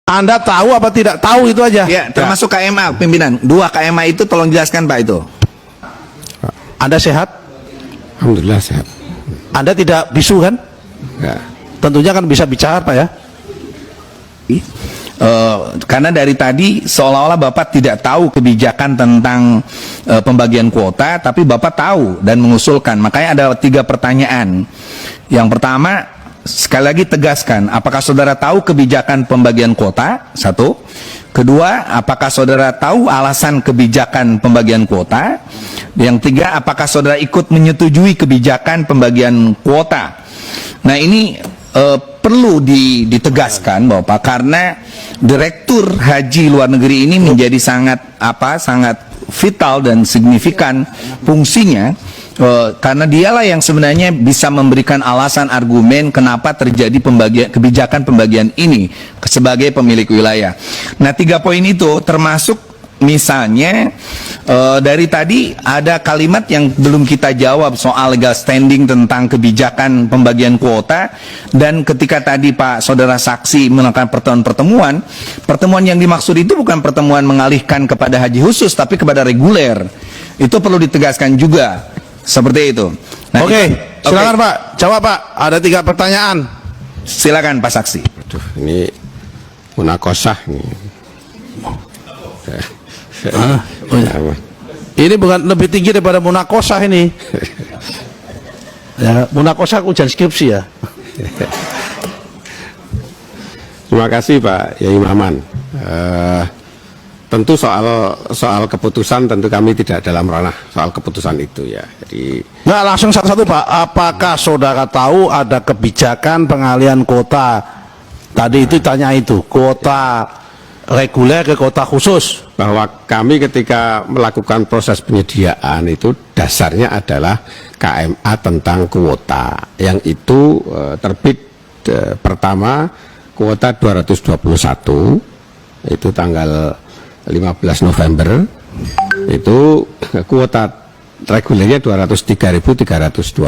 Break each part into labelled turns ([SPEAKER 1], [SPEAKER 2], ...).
[SPEAKER 1] Anda tahu apa tidak tahu itu aja.
[SPEAKER 2] Ya, termasuk KMA pimpinan. 2 KMA itu tolong jelaskan Pak itu.
[SPEAKER 1] Anda sehat?
[SPEAKER 3] Alhamdulillah sehat.
[SPEAKER 1] Anda tidak bisu kan?
[SPEAKER 3] Ya.
[SPEAKER 1] Tentunya kan bisa bicara Pak ya.
[SPEAKER 2] Karena dari tadi seolah-olah Bapak tidak tahu kebijakan tentang pembagian kuota, tapi Bapak tahu dan mengusulkan. Makanya ada 3 pertanyaan. Yang pertama, sekali lagi tegaskan, apakah saudara tahu kebijakan pembagian kuota? 1. Kedua, apakah saudara tahu alasan kebijakan pembagian kuota? Yang 3, apakah saudara ikut menyetujui kebijakan pembagian kuota? Nah, ini perlu ditegaskan Bapak, karena Direktur Haji Luar Negeri ini menjadi sangat vital dan signifikan fungsinya, karena dialah yang sebenarnya bisa memberikan alasan argumen kenapa terjadi kebijakan pembagian ini sebagai pemilik wilayah. Nah, 3 poin itu termasuk misalnya dari tadi ada kalimat yang belum kita jawab soal legal standing tentang kebijakan pembagian kuota, dan ketika tadi Pak Saudara saksi melakukan pertemuan yang dimaksud itu bukan pertemuan mengalihkan kepada haji khusus tapi kepada reguler. Itu perlu ditegaskan juga seperti itu. Nah,
[SPEAKER 1] Oke, silakan Pak. Jawab Pak. Ada 3 pertanyaan.
[SPEAKER 2] Silakan Pak saksi.
[SPEAKER 3] Aduh, ini munakosah nih.
[SPEAKER 1] Ini bukan lebih tinggi daripada munakosah ini. Ya, munakosah ujian skripsi ya.
[SPEAKER 3] Terima kasih Pak Yai Maman. Tentu soal keputusan tentu kami tidak dalam ranah soal keputusan itu ya. Jadi
[SPEAKER 1] nggak, langsung satu-satu Pak. Apakah saudara tahu ada kebijakan pengalihan kuota? Tadi itu tanya itu, kuota reguler ke kuota khusus.
[SPEAKER 3] bahwa kami ketika melakukan proses penyediaan itu dasarnya adalah KMA tentang kuota, yang itu terbit pertama kuota 221 itu tanggal 15 November, itu kuota regulernya 203.320.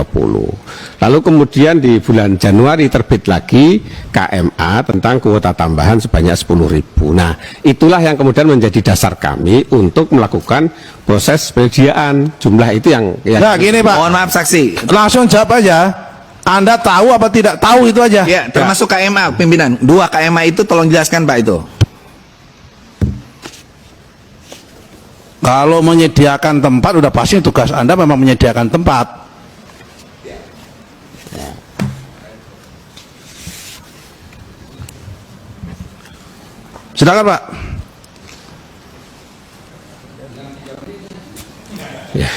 [SPEAKER 3] Lalu kemudian di bulan Januari terbit lagi KMA tentang kuota tambahan sebanyak 10.000. Nah, itulah yang kemudian menjadi dasar kami untuk melakukan proses penyediaan. Jumlah itu yang
[SPEAKER 1] nah, gini Pak.
[SPEAKER 2] Mohon maaf saksi.
[SPEAKER 1] Langsung jawab aja. Anda tahu apa tidak tahu itu aja.
[SPEAKER 2] Ya, termasuk KMA pimpinan. 2 KMA itu tolong jelaskan Pak itu.
[SPEAKER 1] Kalau menyediakan tempat, udah pasti tugas Anda memang menyediakan tempat. Silakan Pak.
[SPEAKER 3] ya.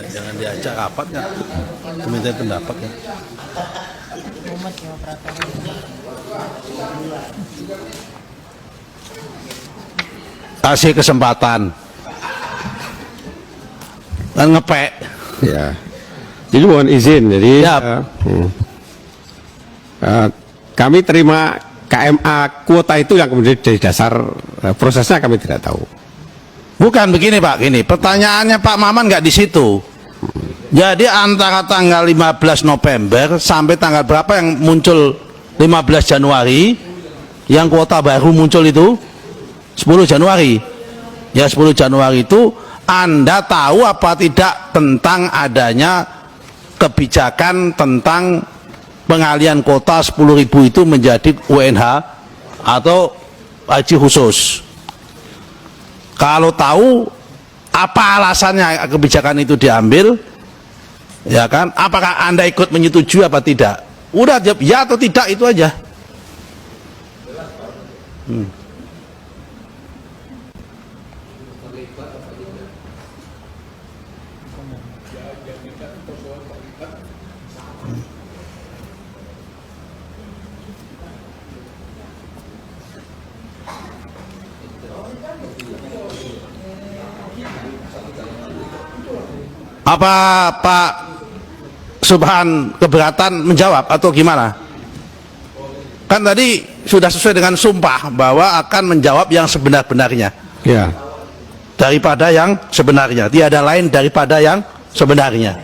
[SPEAKER 1] Jangan diajak rapat ya. Diminta pendapat ya. Kasih kesempatan kan ngepek
[SPEAKER 3] Ya, jadi mohon izin. Jadi kami terima KMA kuota itu yang kemudian dari dasar prosesnya kami tidak tahu.
[SPEAKER 1] bukan begini Pak, gini pertanyaannya Pak Maman nggak di situ. Jadi antara tanggal 15 November sampai tanggal berapa yang muncul 15 Januari yang kuota baru muncul itu 10 Januari ya, 10 Januari itu Anda tahu apa tidak tentang adanya kebijakan tentang pengalihan kuota 10.000 itu menjadi UNH atau haji khusus? Kalau tahu, apa alasannya kebijakan itu diambil, ya kan? Apakah Anda ikut menyetujui apa tidak? Udah jawab ya atau tidak, itu aja. Apa Pak Subhan keberatan menjawab atau gimana? Kan tadi sudah sesuai dengan sumpah bahwa akan menjawab yang sebenar-benarnya.
[SPEAKER 3] Ya.
[SPEAKER 1] Daripada yang sebenarnya, tiada lain daripada yang sebenarnya.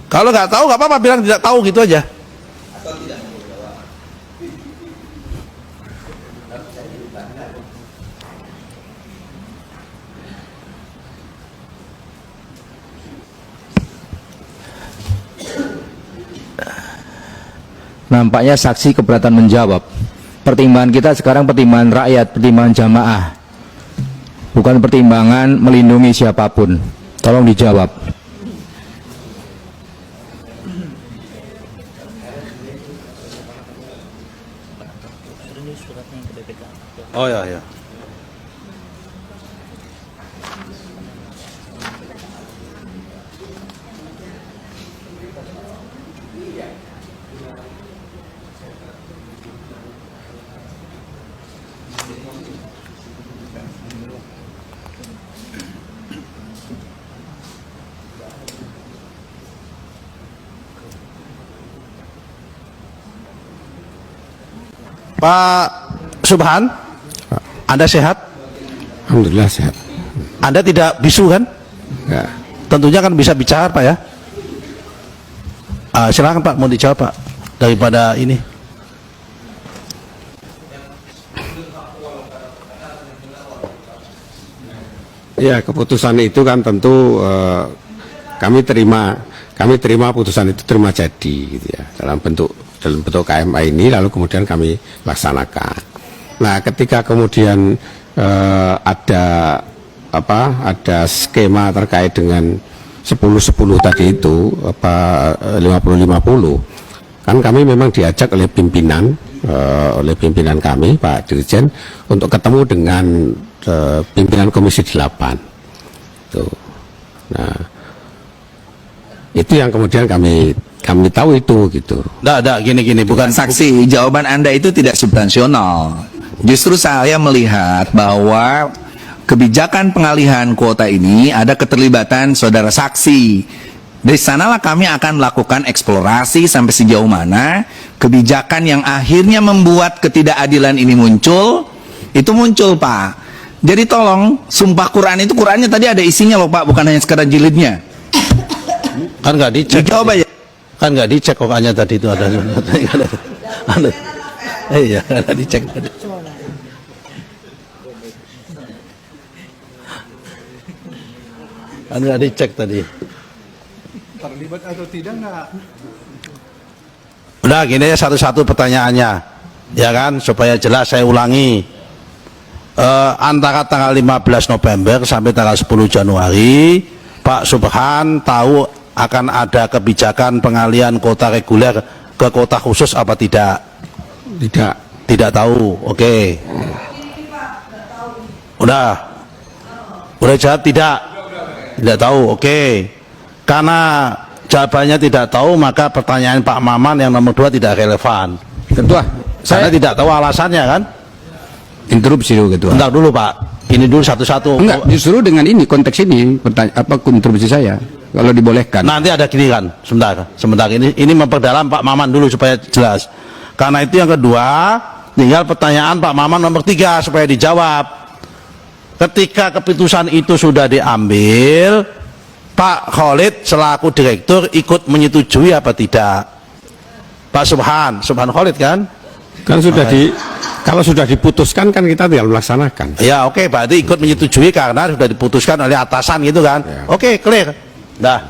[SPEAKER 1] Kalau nggak tahu nggak apa-apa, bilang tidak tahu gitu aja.
[SPEAKER 4] Nampaknya saksi keberatan menjawab. Pertimbangan kita sekarang pertimbangan rakyat, pertimbangan jamaah, bukan pertimbangan melindungi siapapun. Tolong dijawab.
[SPEAKER 1] Oh ya ya. Pak Subhan, Anda sehat?
[SPEAKER 3] Alhamdulillah sehat.
[SPEAKER 1] Anda tidak bisu kan?
[SPEAKER 3] Ya.
[SPEAKER 1] Tentunya kan bisa bicara Pak ya. Silakan Pak, mau dijawab Pak daripada ini.
[SPEAKER 3] Ya, keputusan itu kan tentu kami terima putusan itu terima jadi gitu ya, dalam bentuk KMA ini, lalu kemudian kami laksanakan. Nah, ketika kemudian ada skema terkait dengan 10-10 tadi itu 50-50, kan kami memang diajak oleh pimpinan kami Pak Dirjen untuk ketemu dengan pimpinan Komisi 8. Tuh. Nah, itu yang kemudian kami tahu itu gitu.
[SPEAKER 1] Nggak, gini, bukan
[SPEAKER 2] Saksi, jawaban Anda itu tidak substansional. Justru saya melihat bahwa kebijakan pengalihan kuota ini ada keterlibatan saudara saksi. Dari sanalah kami akan melakukan eksplorasi sampai sejauh mana kebijakan yang akhirnya membuat ketidakadilan ini muncul, itu muncul Pak. Jadi tolong, sumpah Quran itu, Qurannya tadi ada isinya loh Pak, bukan hanya sekedar jilidnya.
[SPEAKER 1] kan nggak dicek.
[SPEAKER 2] Dijawab aja.
[SPEAKER 1] Kan nggak dicek kok, hanya tadi itu ada. Iya, nggak dicek tadi. Kan nggak dicek tadi.
[SPEAKER 5] Terlibat atau tidak nggak?
[SPEAKER 1] Udah gini ya, satu-satu pertanyaannya, ya kan, supaya jelas saya ulangi. Antara tanggal 15 November sampai tanggal 10 Januari, Pak Subhan tahu akan ada kebijakan pengalihan kota reguler ke kota khusus apa tidak?
[SPEAKER 3] Tidak.
[SPEAKER 1] Tidak tahu. Oke. Udah jawab tidak. Tidak tahu. Oke. Karena jawabannya tidak tahu, maka pertanyaan Pak Maman yang nomor 2 tidak relevan.
[SPEAKER 3] Ketua,
[SPEAKER 1] Saya tidak tahu alasannya kan?
[SPEAKER 3] interupsi dulu Ketua.
[SPEAKER 1] Bentar dulu Pak. Ini dulu satu-satu.
[SPEAKER 3] Enggak, justru dengan ini konteks ini interupsi saya kalau dibolehkan.
[SPEAKER 1] Nanti ada giliran. Sebentar. Ini memperdalam Pak Maman dulu supaya jelas. Karena itu yang kedua, tinggal pertanyaan Pak Maman nomor 3 supaya dijawab. Ketika keputusan itu sudah diambil, Pak Khalid selaku direktur ikut menyetujui apa tidak? Pak Subhan Khalid kan?
[SPEAKER 3] Kan sudah kalau sudah diputuskan kan kita tinggal melaksanakan.
[SPEAKER 1] Ya oke, berarti ikut menyetujui karena sudah diputuskan oleh atasan gitu kan?
[SPEAKER 3] Ya.
[SPEAKER 1] Oke, clear. Dah.